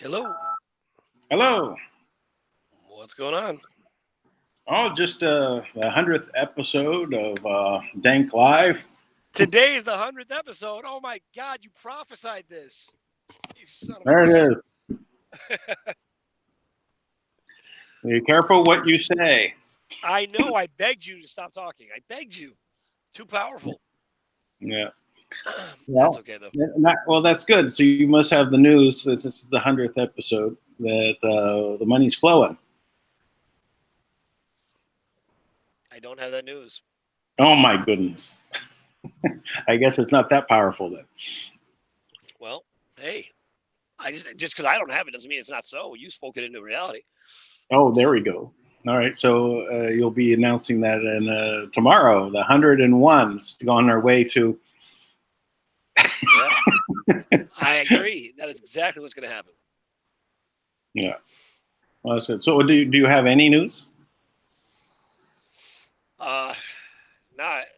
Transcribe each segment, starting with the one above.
Hello. Hello. What's going on? Oh, just the 100th episode of DANK Live. Today's the 100th episode. Oh my God, you prophesied this. You son of a There gun. it is. Be careful what you say. I know. I begged you to stop talking. I begged you. Too powerful. Yeah. That's okay, though. Well, that's good. So you must have the news, since this is the 100th episode, that the money's flowing. I don't have that news. Oh, my goodness. I guess it's not that powerful then. Well, hey, I just because I don't have it doesn't mean it's not so. You spoke it into reality. Oh, there we go. All right. So you'll be announcing that in tomorrow, the 101's on our way to. Yeah. I agree. That is exactly what's going to happen. Yeah. Well, that's good. So do you have any news? Not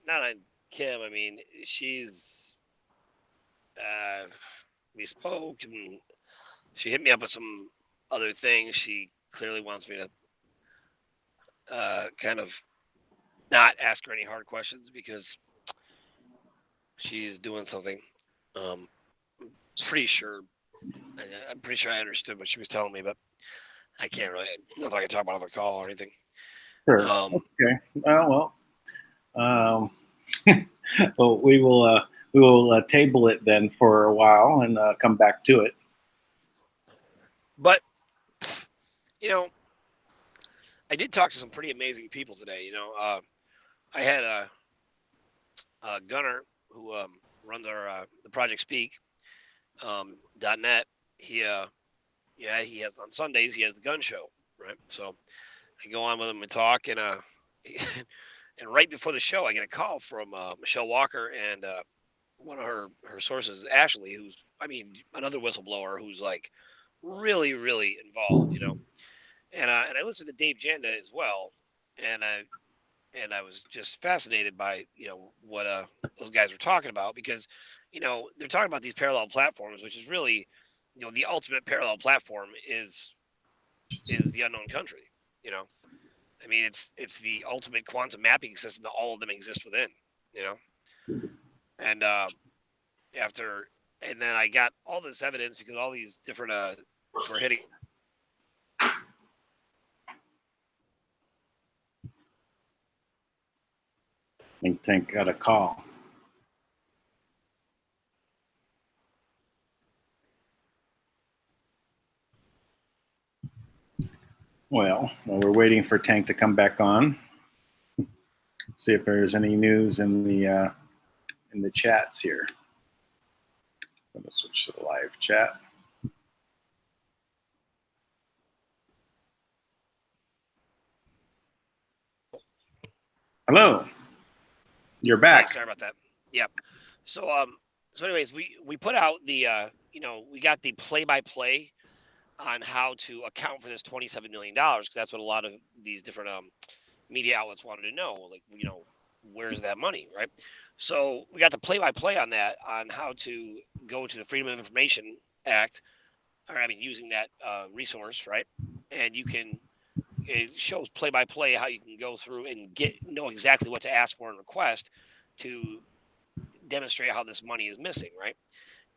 on Kim. I mean, she's. We spoke, and she hit me up with some other things. She clearly wants me to kind of not ask her any hard questions because she's doing something. Pretty sure. I'm pretty sure I understood what she was telling me, but I can't really. Nothing I can talk about on the call or anything. Sure. Okay. Well. Well, we will table it then for a while and come back to it. But I did talk to some pretty amazing people today. I had a Gunner who runs our the Project Speak .net. He has on Sundays he has the gun show, right? So I go on with him and talk, and and right before the show I get a call from Michelle Walker and one of her sources, Ashley, who's another whistleblower who's like really really involved, and I listened to Dave Janda as well, and I was just fascinated by what those guys were talking about, because they're talking about these parallel platforms, which is really the ultimate parallel platform is is the unknown country. You know, I mean, it's the ultimate quantum mapping system that all of them exist within. You know, and after and then I got all this evidence because all these different were hitting. I think Tank got a call. Well, while we're waiting for Tank to come back on, see if there's any news in the chats here. I'm gonna switch to the live chat. Hello, you're back. Yeah, sorry about that. Yep. So anyways, we put out the we got the play-by-play on how to account for this $27 million because that's what a lot of these different media outlets wanted to know, like, where's that money, right? So we got the play-by-play on that, on how to go to the Freedom of Information Act, or I mean, using that resource, right? And it shows play-by-play how you can go through and know exactly what to ask for and request to demonstrate how this money is missing, right?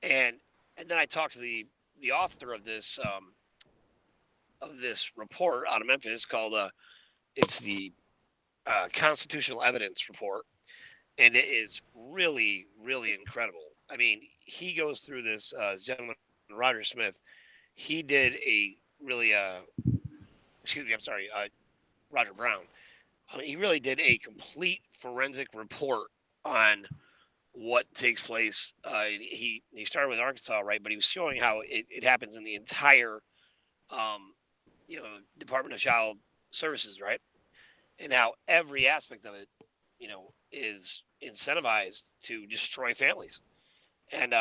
And then I talked to the author of this report out of Memphis called it's the Constitutional Evidence Report, and it is really, really incredible. I mean, he goes through this gentleman, Roger Smith. He did a really, excuse me, I'm sorry, Roger Brown. He really did a complete forensic report on what takes place. He started with Arkansas, right? But he was showing how it happens in the entire, um, Department of Child Services, right? And how every aspect of it, is incentivized to destroy families. And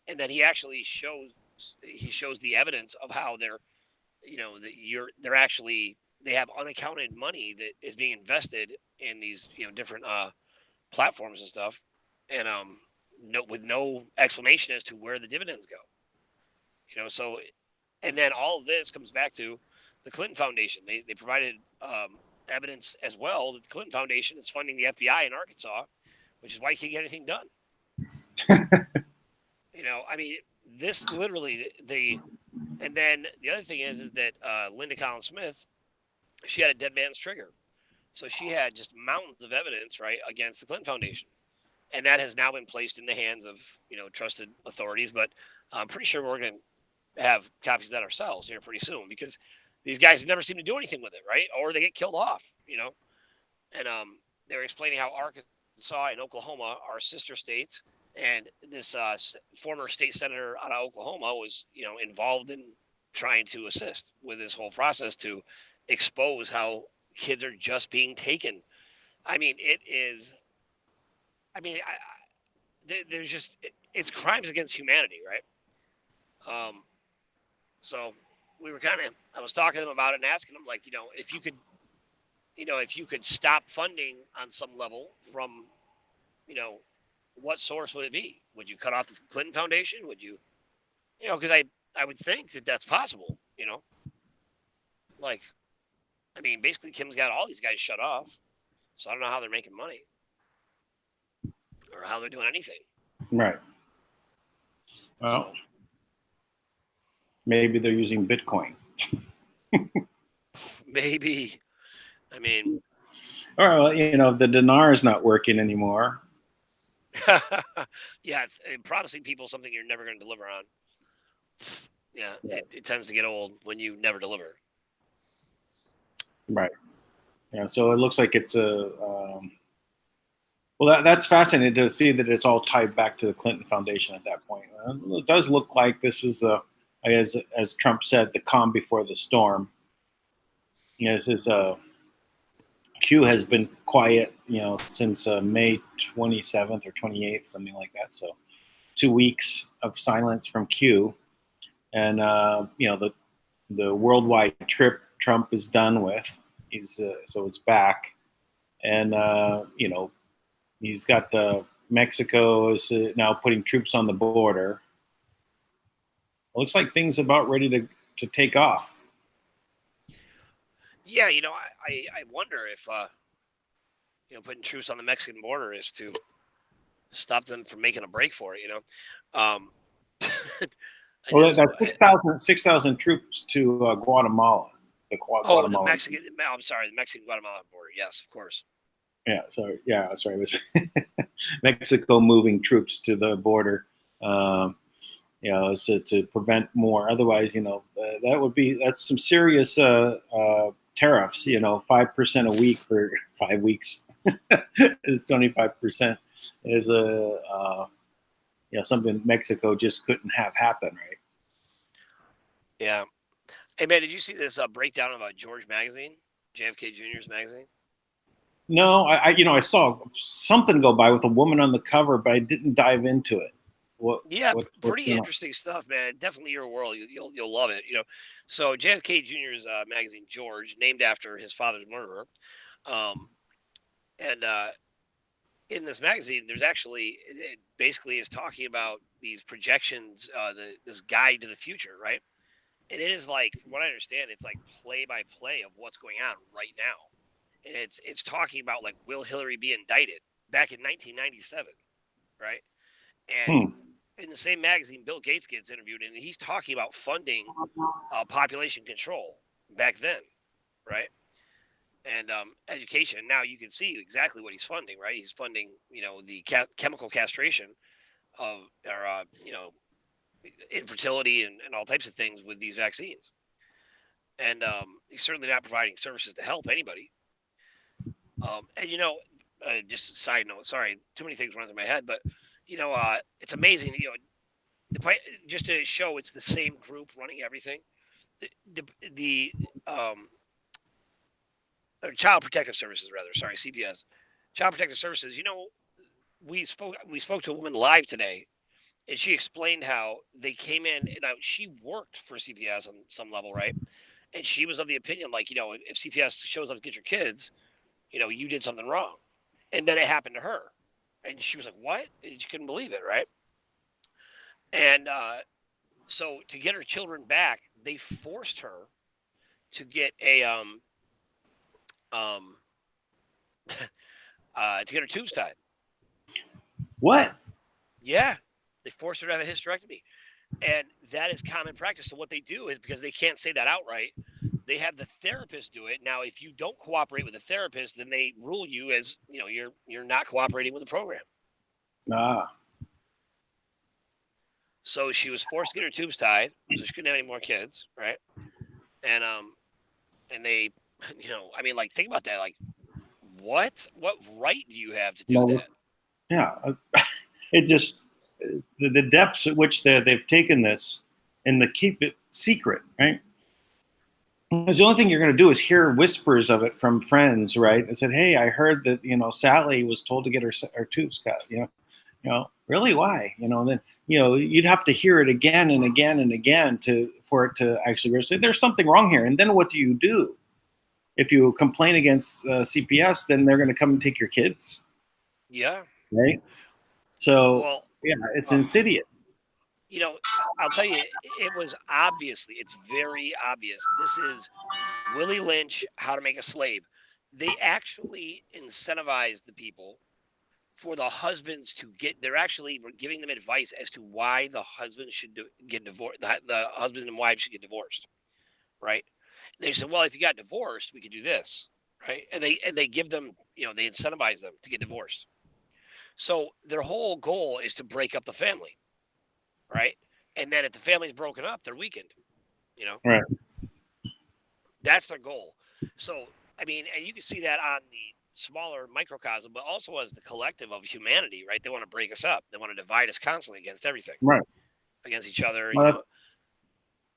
then he shows the evidence of how they're actually they have unaccounted money that is being invested in these different platforms and stuff, and with no explanation as to where the dividends go. So and then all of this comes back to the Clinton Foundation. They provided evidence as well that the Clinton Foundation is funding the FBI in Arkansas, which is why you can't get anything done. I mean, this literally and then the other thing is that Linda Collins Smith, she had a dead man's trigger, so she had just mountains of evidence, right, against the Clinton Foundation, and that has now been placed in the hands of trusted authorities. But I'm pretty sure we're going to have copies of that ourselves here pretty soon, because these guys never seem to do anything with it, right? Or they get killed off, And they were explaining how Arkansas and Oklahoma are sister states, and this former state senator out of Oklahoma was, involved in trying to assist with this whole process to expose how kids are just being taken. I mean, it is. I mean, there's just it's crimes against humanity, right? So we were I was talking to him about it and asking him, like, if you could stop funding on some level from, what source would it be? Would you cut off the Clinton Foundation? Would you, because I would think that that's possible, like, I mean, basically Kim's got all these guys shut off, so I don't know how they're making money or how they're doing anything. Right. Well, so, maybe they're using Bitcoin. Maybe. I mean, well, the dinar is not working anymore. Yeah, and promising people something you're never going to deliver on. Yeah, it tends to get old when you never deliver. Right. Yeah. So it looks like it's a. Well, that's fascinating to see that it's all tied back to the Clinton Foundation at that point. It does look like this is as Trump said, the calm before the storm. This is Q has been quiet, since May 27th or 28th, something like that. So 2 weeks of silence from Q, and the worldwide trip Trump is done with. So it's back, and he's got Mexico is now putting troops on the border. It looks like things are about ready to take off. Yeah, I wonder if putting troops on the Mexican border is to stop them from making a break for it. I Well, just that's 6,000 troops to Guatemala, the oh the Guatemalan. Mexican. I'm sorry, the Mexican Guatemala border. Yes, of course. Yeah, so yeah, sorry, it was Mexico moving troops to the border. Um, to prevent more. Otherwise, that's some serious tariffs. 5% a week for 5 weeks is 25%. Is something Mexico just couldn't have happen, right? Yeah. Hey man, did you see this breakdown of George magazine, JFK Jr.'s magazine? No, I saw something go by with a woman on the cover, but I didn't dive into it. Yeah, What's pretty going on? interesting stuff, man. Definitely your world. You'll love it. So JFK Jr.'s magazine, George, named after his father's murderer. Um, and in this magazine, there's actually it basically is talking about these projections, this guide to the future, right? And it is like, from what I understand, it's like play by play of what's going on right now. And it's talking about like, will Hillary be indicted back in 1997, right? And Hmm. in the same magazine, Bill Gates gets interviewed, and he's talking about funding population control back then, right? And education. Now you can see exactly what he's funding, right? He's funding, the chemical castration of, or infertility and all types of things with these vaccines. And he's certainly not providing services to help anybody. And just a side note, sorry, too many things run through my head, but it's amazing. Just to show it's the same group running everything. The or Child Protective Services, rather. Sorry, CPS. Child Protective Services. We spoke to a woman live today, and she explained how they came in. And she worked for CPS on some level, right? And she was of the opinion, like, if CPS shows up to get your kids, you did something wrong. And then it happened to her, and she was like, "What?" And she couldn't believe it, right? And so to get her children back, they forced her to get a um to get her tubes tied. What? Yeah, they forced her to have a hysterectomy, and that is common practice. So what they do is, because they can't say that outright, they have the therapist do it. Now, if you don't cooperate with the therapist, then they rule you as you're not cooperating with the program. Ah. So she was forced to get her tubes tied, so she couldn't have any more kids, right? And they, I mean, like, think about that. Like, what right do you have to do No. that? Yeah. It just the depths at which they've taken this and to keep it secret, right? Because the only thing you're going to do is hear whispers of it from friends, right? I said, "Hey, I heard that Sally was told to get her tubes cut." Really, why? Then you'd have to hear it again and again and again for it to actually say there's something wrong here. And then what do you do? If you complain against CPS, then they're going to come and take your kids, Yeah. right? So Well, yeah, it's uh, insidious. I'll tell you, it's very obvious. This is Willie Lynch, How to Make a Slave. They actually incentivize the people for the husbands to they're actually giving them advice as to why the husband should get divorced. The husband and wife should get divorced, right? They said, well, if you got divorced, we could do this, right? And they give them, they incentivize them to get divorced. So their whole goal is to break up the family, right? And then if the family's broken up, they're weakened. You know, Right. that's their goal. So I mean, and you can see that on the smaller microcosm, but also as the collective of humanity, right? They want to break us up. They want to divide us constantly against everything, Right. against each other. Well,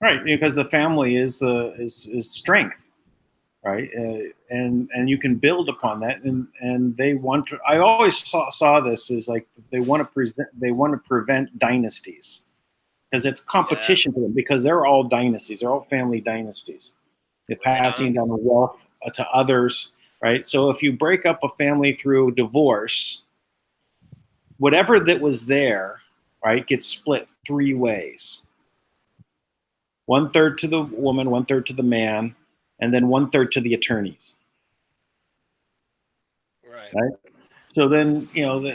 right. Because the family is strength, right? And you can build upon that, and they want to. I always saw this as like they want to prevent dynasties because it's Yeah, competition for them because they're all dynasties. They're all family dynasties. They're right on. passing down the wealth to others, right? So if you break up a family through divorce, whatever that was there, right, gets split three ways. One third to the woman, one third to the man, and then 1/3 to the attorneys. Right. So then,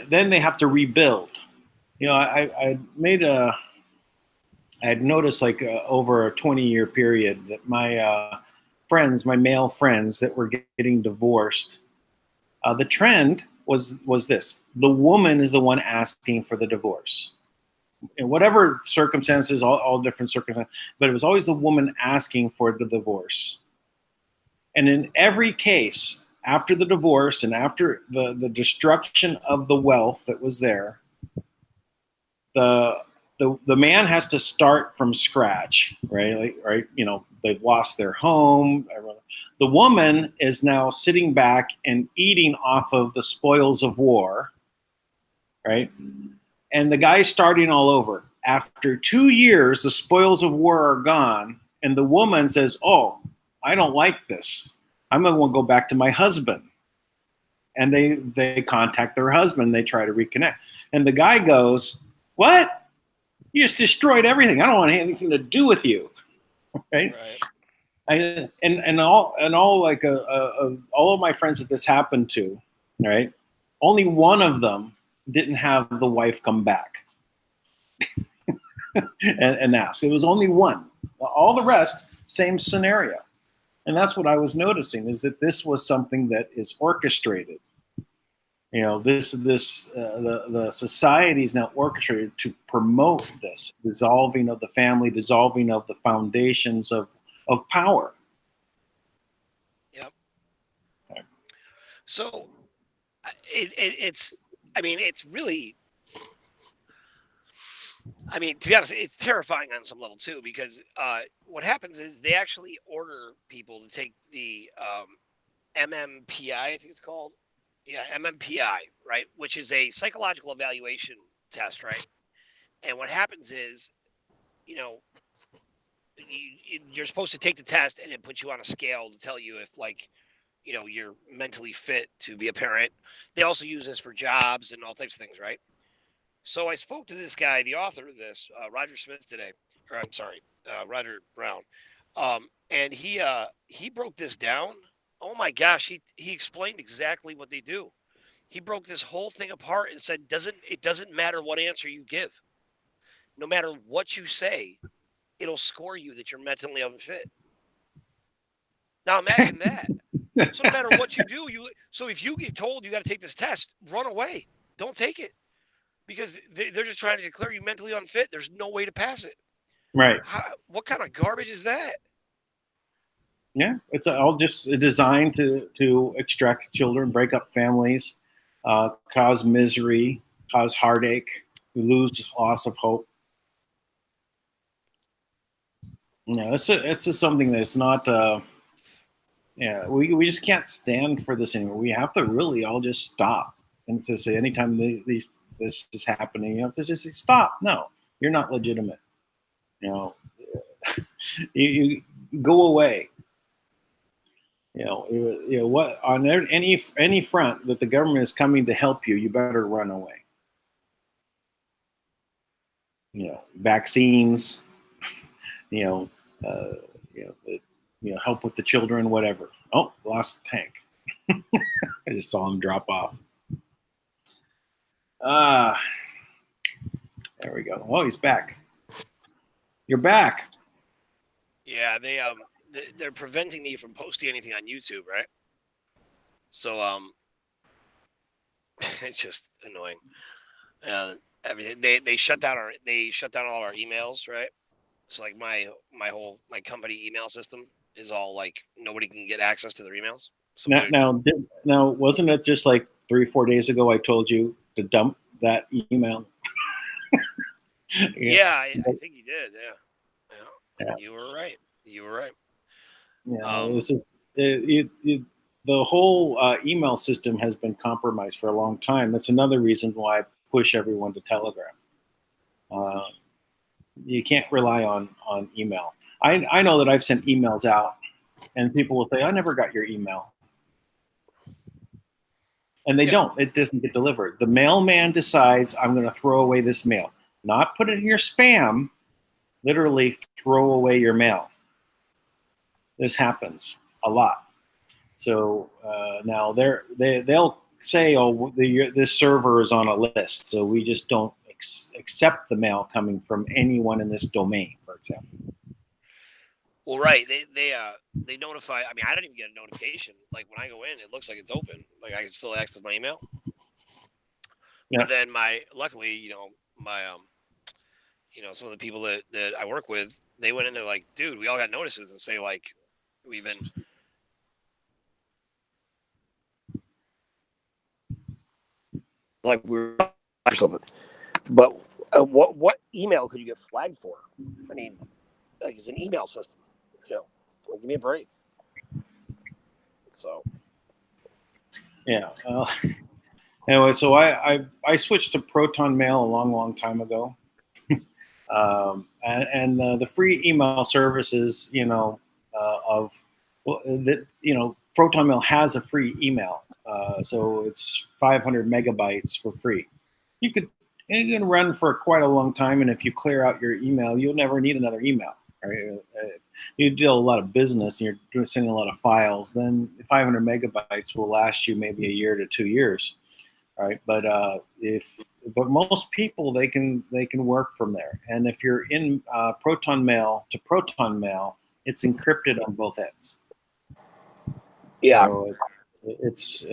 then they have to rebuild. I had noticed like over a 20-year period that my friends, my male friends that were getting divorced, the trend was this: the woman is the one asking for the divorce. In whatever circumstances, all different circumstances, but it was always the woman asking for the divorce. And in every case, after the divorce and after the destruction of the wealth that was there, the man has to start from scratch, right? Right? They've lost their home. The woman is now sitting back and eating off of the spoils of war, right? And the guy's starting all over. After 2 years, the spoils of war are gone, and the woman says, "Oh, I don't like this. I'm going to go back to my husband." And they contact their husband. They try to reconnect. And the guy goes, "What? You just destroyed everything. I don't want anything to do with you." Right? And all like all of my friends that this happened to, right? Only one of them didn't have the wife come back and ask. It was only one. All the rest, same scenario. And that's what I was noticing, is that this was something that is orchestrated. The society is now orchestrated to promote this dissolving of the family, dissolving of the foundations of power. Yep. So it's really, to be honest, it's terrifying on some level too, because what happens is they actually order people to take the MMPI, I think it's called. Yeah, MMPI, right? Which is a psychological evaluation test, right? And what happens is, you're supposed to take the test, and it puts you on a scale to tell you if, like, you're mentally fit to be a parent. They also use this for jobs and all types of things, right? So I spoke to this guy, the author of this, Roger Smith today, or I'm sorry, Roger Brown, and he broke this down. Oh my gosh, he explained exactly what they do. He broke this whole thing apart and said, it doesn't matter what answer you give. No matter what you say, it'll score you that you're mentally unfit. Now imagine that. So no matter what you do, so if you get told you got to take this test, run away. Don't take it, because they're just trying to declare you mentally unfit. There's no way to pass it. Right. What kind of garbage is that? Yeah, it's all just designed to extract children, break up families, cause misery, cause heartache, lose loss of hope. It's just something that's not. We just can't stand for this anymore. We have to really all just stop and to say, anytime this is happening, you have to just say, stop. No, you're not legitimate. You go away. What on any front that the government is coming to help you, you better run away. Vaccines, help with the children, whatever. Oh, lost tank. I just saw him drop off. There we go. Oh, he's back. You're back. Yeah, they're preventing me from posting anything on YouTube, right? So it's just annoying. Everything they shut down all of our emails, right? So like my company email system is all like, nobody can get access to their emails. So now, wasn't it just like 3-4 days ago I told you to dump that email? Yeah, I think you did. Yeah. You were right. Yeah, the whole email system has been compromised for a long time. That's another reason why I push everyone to Telegram. You can't rely on email. I know that I've sent emails out, and people will say, "I never got your email," and they don't. It doesn't get delivered. The mailman decides, "I'm going to throw away this mail," not put it in your spam. Literally, throw away your mail. This happens. a lot. So now they'll say, oh, this server is on a list, so we just don't accept the mail coming from anyone in this domain, for example. Well, right. They notify. I mean, I don't even get a notification. Like when I go in, it looks like it's open. Like I can still access my email. Yeah. But then luckily, my some of the people that I work with, they went in there like, dude, we all got notices and say like, we've been. Like we're or something. But what email could you get flagged for? I mean, like it's an email system. Like, give me a break. So. Yeah. Anyway, so I switched to Proton Mail a long time ago, and the free email services, of that, Proton Mail has a free email, so it's 500 megabytes for free. You could you can run for quite a long time, and if you clear out your email, you'll never need another email. Right? You deal a lot of business, and you're sending a lot of files. Then 500 megabytes will last you maybe a year to 2 years. Right, but but most people they can work from there, and if you're in Proton Mail to Proton Mail, it's encrypted on both ends. Yeah. So it's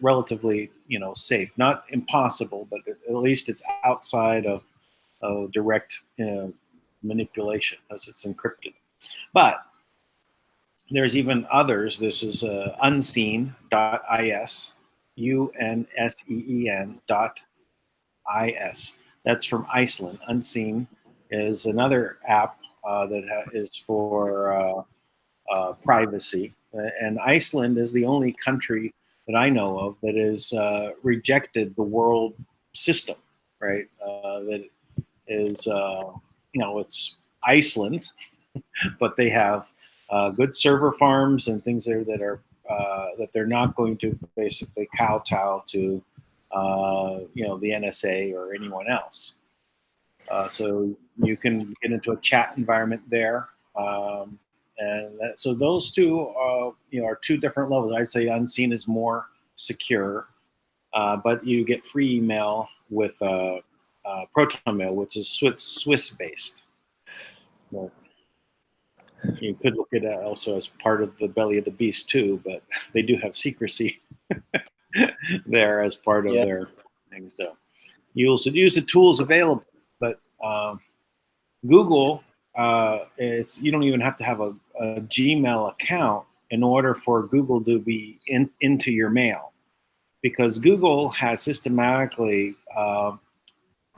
relatively safe, not impossible, but at least it's outside of direct manipulation because it's encrypted. But there's even others. This is unseen.is, unseen.is. That's from Iceland. Unseen is another app that is for privacy. And Iceland is the only country that I know of that has rejected the world system, right? That is, it's Iceland, but they have good server farms and things there that are that they're not going to basically kowtow to the NSA or anyone else. So you can get into a chat environment there, so those two are two different levels. I'd say Unseen is more secure, but you get free email with Proton Mail, which is Swiss based. Well, you could look at it also as part of the belly of the beast too, but they do have secrecy there as part of their thing. So you also use the tools available, but Google is you don't even have to have a Gmail account in order for Google to be into your mail, because Google has systematically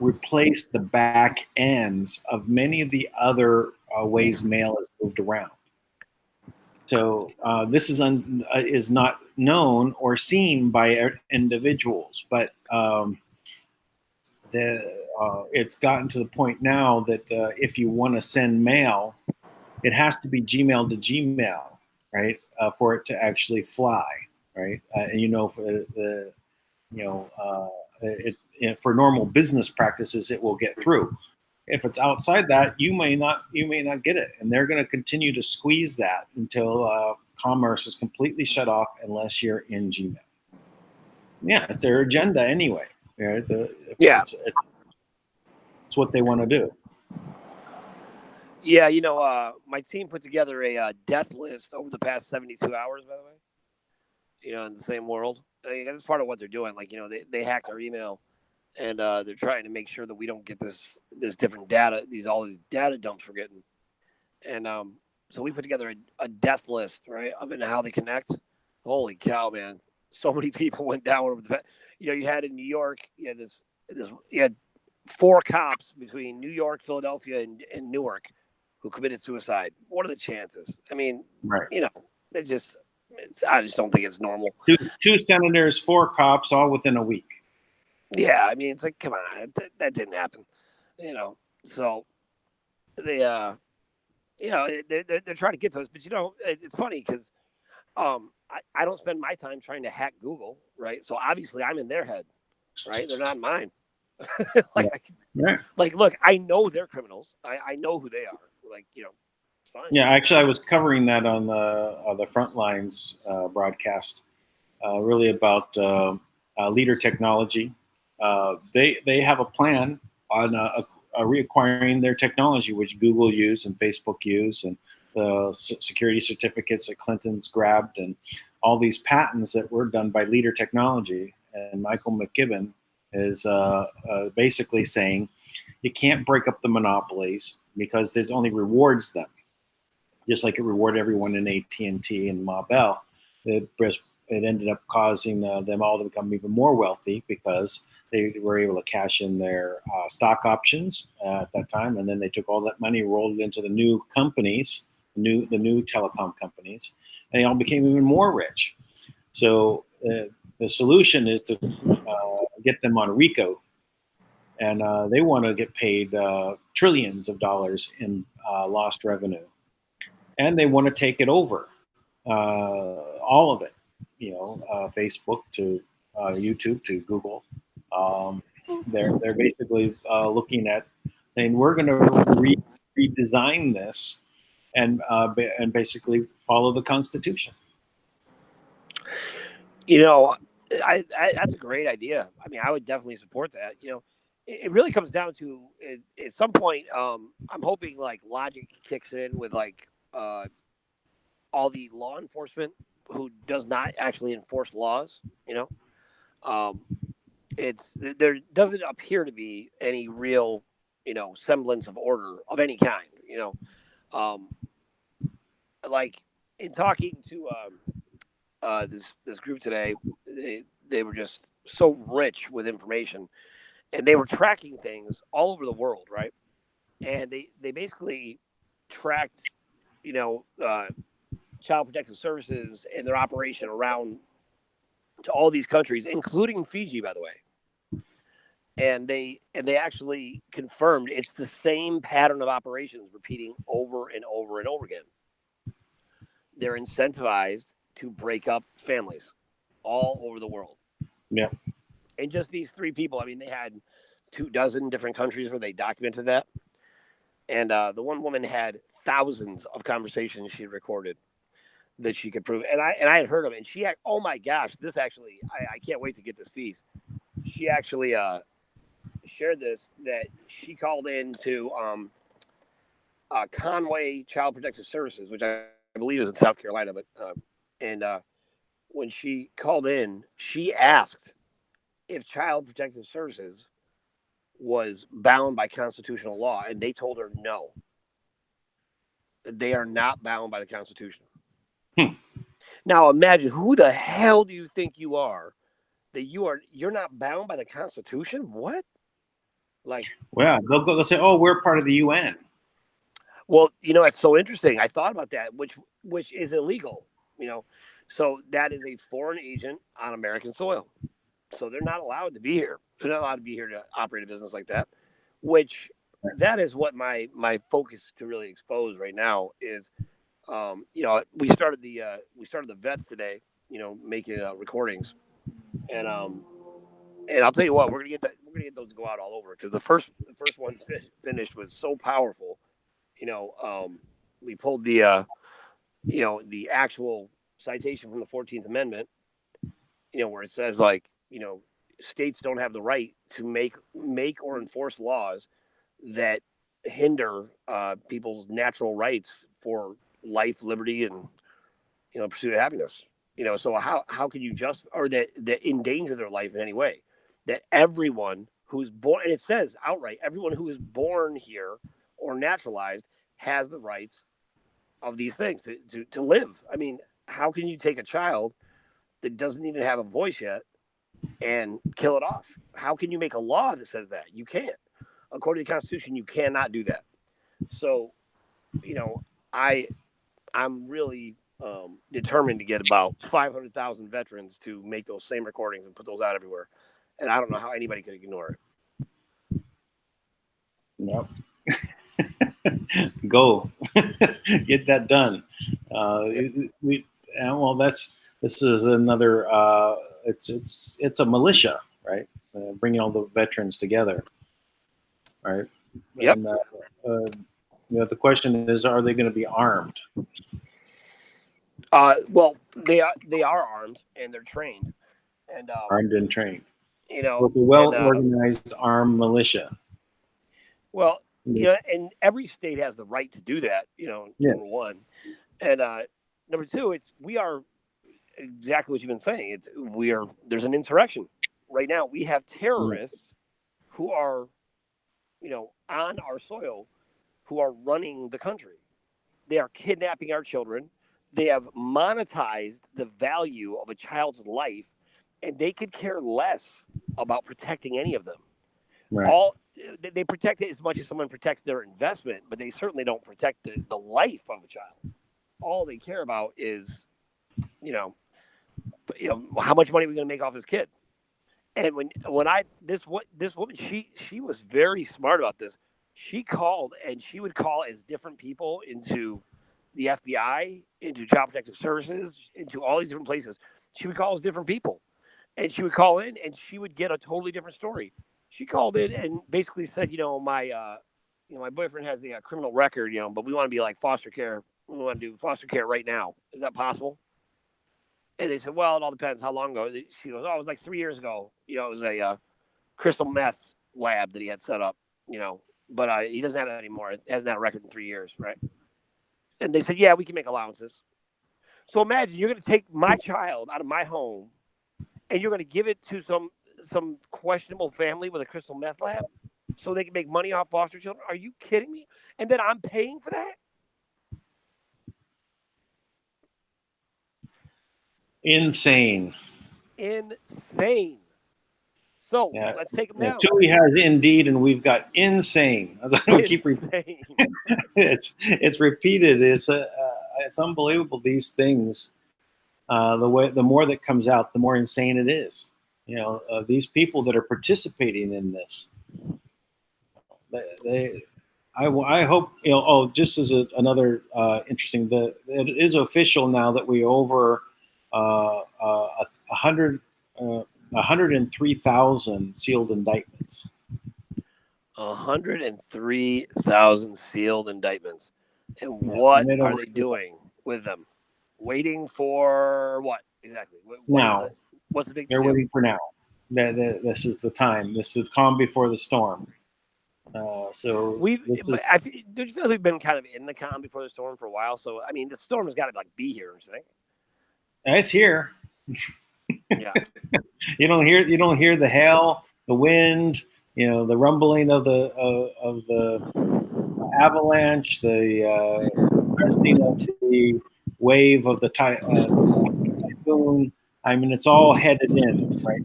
replaced the back ends of many of the other ways mail is moved around. So this is not known or seen by individuals, but it's gotten to the point now that if you want to send mail, it has to be Gmail to Gmail, right, for it to actually fly, right? And for the for normal business practices, it will get through. If it's outside that, you may not get it, and they're going to continue to squeeze that until commerce is completely shut off unless you're in Gmail. Yeah, it's their agenda anyway. Right? It's what they want to do. Yeah, my team put together a death list over the past 72 hours, by the way. In the same world. I mean, that's part of what they're doing. Like, they hacked our email, and they're trying to make sure that we don't get this different data, all these data dumps we're getting. And so we put together a death list, right, of how they connect. Holy cow, man! So many people went down over the. You had in New York, you had 4 cops between New York, Philadelphia, and Newark who committed suicide. What are the chances? I mean, right. I just don't think it's normal. 2 senators, 4 cops, all within a week. Yeah, I mean, it's like, come on, that didn't happen. So they, they're trying to get to us, but it's funny because I don't spend my time trying to hack Google, right? So obviously I'm in their head, right? They're not in mine. Right. Look, I know they're criminals. I know who they are. Like, fine. Yeah, actually, I was covering that on the Frontlines broadcast, really about leader technology. They have a plan on reacquiring their technology, which Google used and Facebook used, and the security certificates that Clinton's grabbed, and all these patents that were done by Leader Technology. And Michael McKibben is basically saying you can't break up the monopolies because there's only rewards them, just like it rewarded everyone in AT&T and Ma Bell. It ended up causing them all to become even more wealthy because they were able to cash in their stock options at that time, and then they took all that money, rolled it into the new companies, the new telecom companies, and they all became even more rich. So the solution is to get them on RICO, and they want to get paid trillions of dollars in lost revenue, and they want to take it over, all of it. Facebook to YouTube to Google. They're basically looking at saying we're going to redesign this and basically follow the Constitution. That's a great idea. I mean, I would definitely support that. It really comes down to at some point. I'm hoping like logic kicks in with like all the law enforcement who does not actually enforce laws. Um, it's there doesn't appear to be any real semblance of order of any kind. Um, like in talking to this group today, they were just so rich with information, and they were tracking things all over the world, right? And they basically tracked, you know, uh, Child Protective Services and their operation around to all these countries, including Fiji, by the way. And they actually confirmed it's the same pattern of operations repeating over and over and over again. They're incentivized to break up families all over the world. Yeah. And just these three people, I mean, they had 24 different countries where they documented that. And the one woman had thousands of conversations she recorded that she could prove. And I had heard of it. And she had, oh my gosh, this actually, I can't wait to get this piece. She actually shared this that she called in to Conway Child Protective Services, which I believe is in South Carolina. And when she called in, she asked if Child Protective Services was bound by constitutional law, and they told her no, they are not bound by the Constitution. Hmm. Now imagine, who the hell do you think you are that you're not bound by the Constitution? What? Like, well, they'll say, "Oh, we're part of the UN." well, it's so interesting. I thought about that, which is illegal. You know, so that is a foreign agent on American soil. So they're not allowed to be here. They're not allowed to be here to operate a business like that. Which that is what my focus to really expose right now is. We started the vets today. Making recordings, and I'll tell you what, we're gonna get those to go out all over because the first one finished was so powerful. We pulled the actual citation from the 14th Amendment. Where it says like states don't have the right to make or enforce laws that hinder people's natural rights for life, liberty, and pursuit of happiness. So how can you just or that endanger their life in any way? That everyone who's born, and it says outright, everyone who is born here or naturalized has the rights of these things to live. I mean, how can you take a child that doesn't even have a voice yet and kill it off? How can you make a law that says that? You can't. According to the Constitution, you cannot do that. So, I'm really determined to get about 500,000 veterans to make those same recordings and put those out everywhere. And I don't know how anybody could ignore it. Yep. Go get that done. Well, this is another. It's a militia, right? Bringing all the veterans together, right? Yep. And The question is, are they going to be armed? Well, they are armed and they're trained, and Armed and trained. you know, With a well-organized armed militia. Well, and every state has the right to do that. Number one, and number two, we are exactly what you've been saying. There's an insurrection right now. We have terrorists who are, on our soil, who are running the country. They are kidnapping our children. They have monetized the value of a child's life, and they could care less about protecting any of them. Right. They protect it as much as someone protects their investment, but they certainly don't protect the life of a child. All they care about is, how much money are we going to make off this kid? And this woman, she was very smart about this. She called, and she would call as different people into the FBI, into Child Protective Services, into all these different places. She would call as different people, and she would call in, and she would get a totally different story. She called in and basically said, my boyfriend has a criminal record, but we want to be like foster care. We want to do foster care right now. Is that possible? And they said, well, it all depends how long ago. She goes, oh, it was like 3 years ago. It was a crystal meth lab that he had set up, but he doesn't have that anymore. It hasn't had a record in 3 years, right? And they said, yeah, we can make allowances. So imagine you're going to take my child out of my home and you're going to give it to some questionable family with a crystal meth lab so they can make money off foster children. Are you kidding me? And then I'm paying for that? Insane. So let's take them down. Tui has Indeed, and we've got insane. Keep repeating. It's repeated. It's unbelievable. These things. The more that comes out, the more insane it is. These people that are participating in this. I hope. Just as another interesting. It is official now that we over 103,000 sealed indictments. 103,000 sealed indictments. And what are they doing with them? Waiting for what exactly? What's the big deal? They're waiting for now. This is the time. This is calm before the storm. Don't you feel like we've been kind of in the calm before the storm for a while? So I mean, the storm has got to be here, don't you think? It's here. Yeah. You don't hear the hail, the wind, the rumbling of the avalanche, the cresting of the wave of the typhoon. I mean, it's all headed in right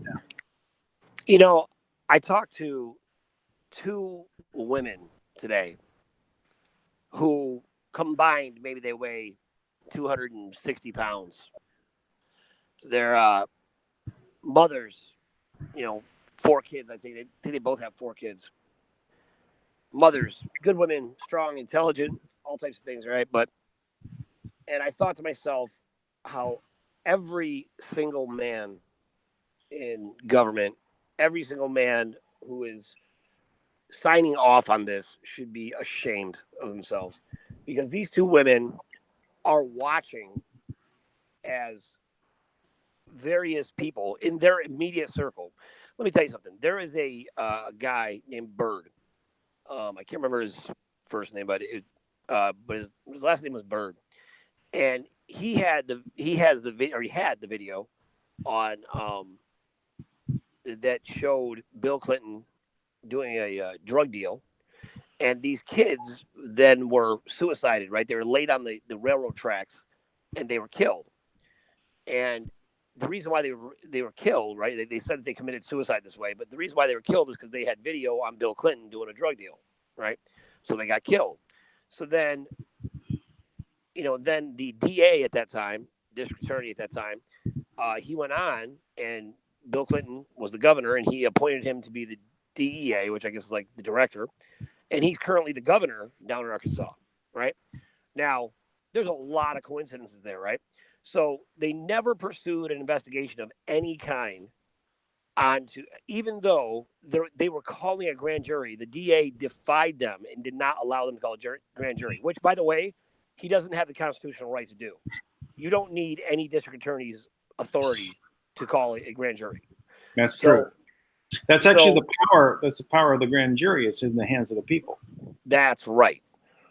now. I talked to 2 women today who combined, maybe they weigh 260 pounds. They're mothers, 4 kids. I think they both have 4 kids. Mothers, good women, strong, intelligent, all types of things, right? And I thought to myself how every single man in government, every single man who is signing off on this should be ashamed of themselves, because these 2 women are watching as various people in their immediate circle. Let me tell you something. There is a guy named Bird. I can't remember his first name, but his last name was Bird, and he had the video on that showed Bill Clinton doing a drug deal, and these kids then were suicided. Right, they were laid on the railroad tracks, and they were killed. And the reason why they were killed, right? They said that they committed suicide this way, but the reason why they were killed is because they had video on Bill Clinton doing a drug deal, right? So they got killed. So then, then the DA at that time, district attorney at that time, he went on, and Bill Clinton was the governor, and he appointed him to be the DEA, which I guess is like the director, and he's currently the governor down in Arkansas, right? Now, there's a lot of coincidences there, right? So they never pursued an investigation of any kind onto, even though they were calling a grand jury, the DA defied them and did not allow them to call a grand jury, which, by the way, he doesn't have the constitutional right to do. You don't need any district attorney's authority to call a grand jury. That's true. That's actually the power. That's the power of the grand jury. It's in the hands of the people. That's right.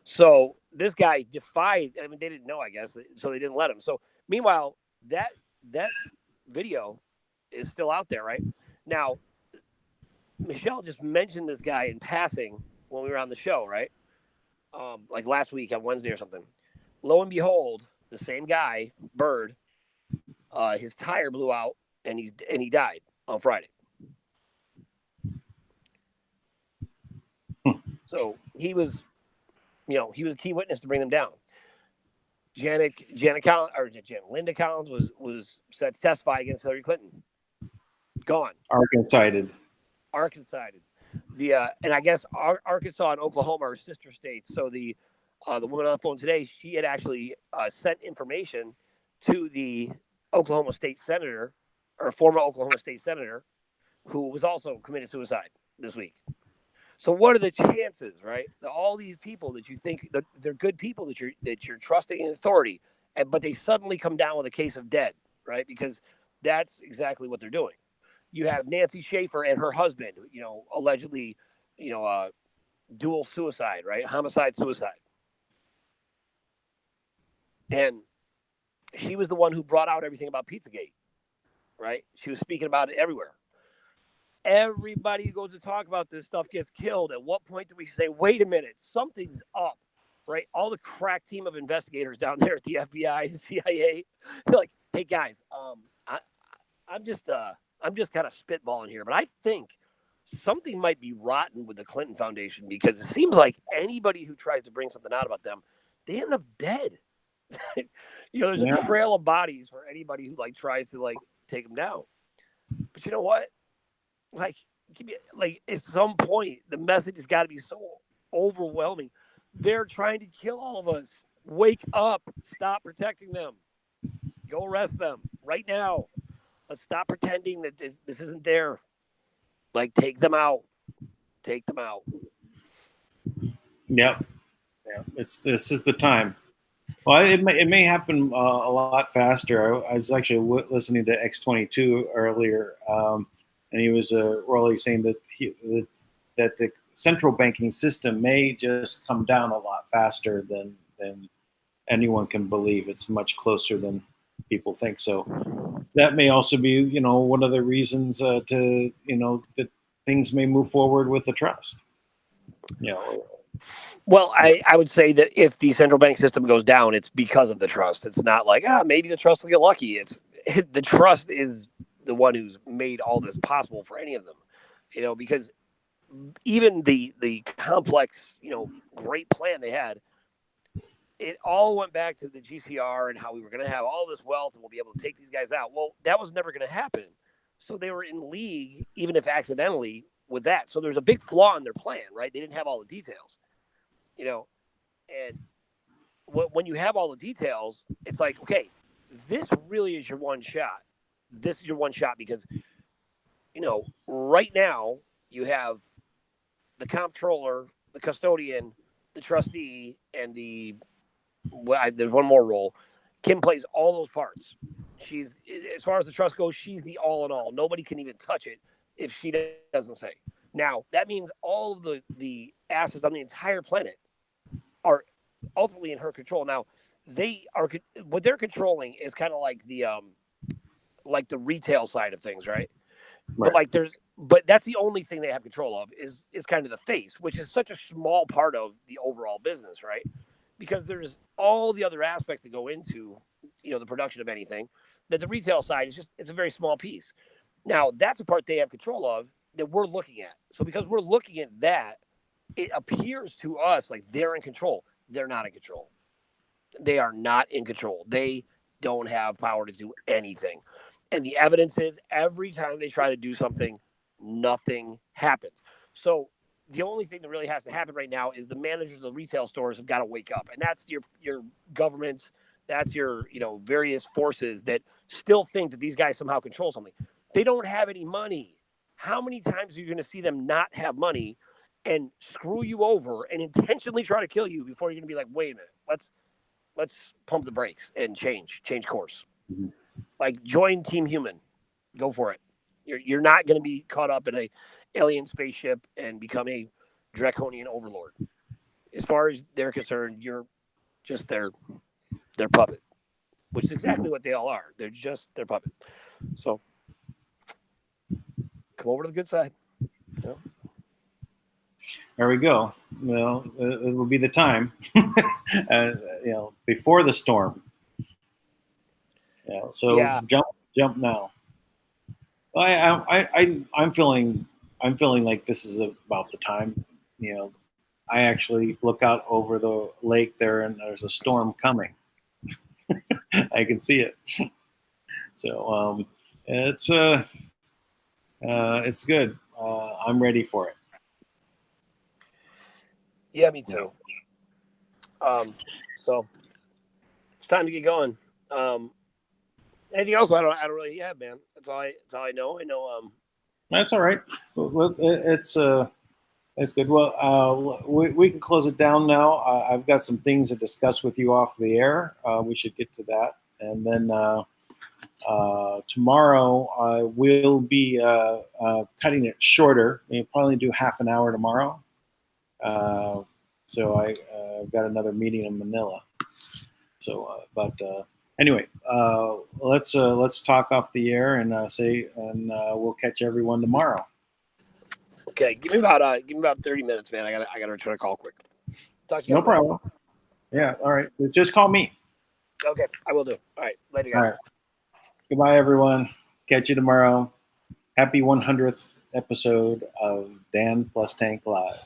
So this guy defied. I mean, they didn't know, I guess, so they didn't let him. So meanwhile, that video is still out there, right? Now, Michelle just mentioned this guy in passing when we were on the show, right? Like last week on Wednesday or something. Lo and behold, the same guy, Bird, his tire blew out and he died on Friday. So he was a key witness to bring them down. Linda Collins was set to testify against Hillary Clinton. Gone. Arkansas-sided. And I guess Arkansas and Oklahoma are sister states. So the woman on the phone today, she had actually sent information to the Oklahoma State Senator, or former Oklahoma State Senator, who was also committed suicide this week. So what are the chances, right? That all these people that you think that they're good people that you're trusting in authority, but they suddenly come down with a case of dead, right? Because that's exactly what they're doing. You have Nancy Schaefer and her husband, allegedly, dual suicide, right? Homicide, suicide. And she was the one who brought out everything about Pizzagate, right? She was speaking about it everywhere. Everybody who goes to talk about this stuff gets killed. At what point do we say, wait a minute, something's up, right? All the crack team of investigators down there at the FBI and CIA, they're like, hey guys, I'm just kind of spitballing here, but I think something might be rotten with the Clinton Foundation, because it seems like anybody who tries to bring something out about them, they end up dead. There's a trail of bodies for anybody who tries to take them down. But you know what? At some point, the message has got to be so overwhelming. They're trying to kill all of us. Wake up. Stop protecting them. Go arrest them right now. Let's stop pretending that this isn't there. Take them out. Take them out. Yep. Yeah. This is the time. Well, it may happen a lot faster. I was actually listening to X22 earlier, and he was really saying that that the central banking system may just come down a lot faster than anyone can believe. It's much closer than people think. So that may also be, one of the reasons that things may move forward with the trust. Well, I would say that if the central bank system goes down, it's because of the trust. It's not like, maybe the trust will get lucky. The trust is the one who's made all this possible for any of them, because even the complex, great plan they had, it all went back to the GCR and how we were going to have all this wealth and we'll be able to take these guys out. Well, that was never going to happen. So they were in league, even if accidentally, with that. So there's a big flaw in their plan, right? They didn't have all the details, and when you have all the details, it's like, okay, this really is your one shot. This is your one shot because, right now you have the comptroller, the custodian, the trustee, and there's one more role. Kim plays all those parts. She's, as far as the trust goes, she's the all in all. Nobody can even touch it if she doesn't say. Now, that means all of the assets on the entire planet are ultimately in her control. Now, what they're controlling is kind of like the retail side of things, right? But but that's the only thing they have control of is kind of the face, which is such a small part of the overall business, right? Because there's all the other aspects that go into, the production of anything, that the retail side it's a very small piece. Now, that's the part they have control of that we're looking at. So because we're looking at that, it appears to us like they're in control. They're not in control. They are not in control. They don't have power to do anything. And the evidence is every time they try to do something, nothing happens. So the only thing that really has to happen right now is the managers of the retail stores have got to wake up. And that's your governments. That's your, various forces that still think that these guys somehow control something. They don't have any money. How many times are you going to see them not have money and screw you over and intentionally try to kill you before you're going to be like, wait a minute, let's pump the brakes and change course. Mhm. Like, join Team Human. Go for it. You're not going to be caught up in a alien spaceship and become a draconian overlord. As far as they're concerned, you're just their puppet, which is exactly what they all are. They're just their puppets. So come over to the good side. You know? There we go. Well, it will be the time, before the storm. So Yeah. jump now. I'm feeling like this is about the time. I actually look out over the lake there, and there's a storm coming. I can see it. So it's good. I'm ready for it. Yeah, me too. So it's time to get going. Anything else? I don't really have, man. That's all I know. I know. That's all right. Well, it's good. Well, we can close it down now. I've got some things to discuss with you off the air. We should get to that, and then tomorrow I will be cutting it shorter. We'll probably do half an hour tomorrow. So I've got another meeting in Manila. So, anyway, let's talk off the air and we'll catch everyone tomorrow. Okay, give me about 30 minutes, man. I gotta return a call quick. Talk to you. No problem. Yeah, all right. Just call me. Okay, I will do. All right, later, guys. All right. Goodbye, everyone. Catch you tomorrow. Happy 100th episode of Dan plus Tank Live.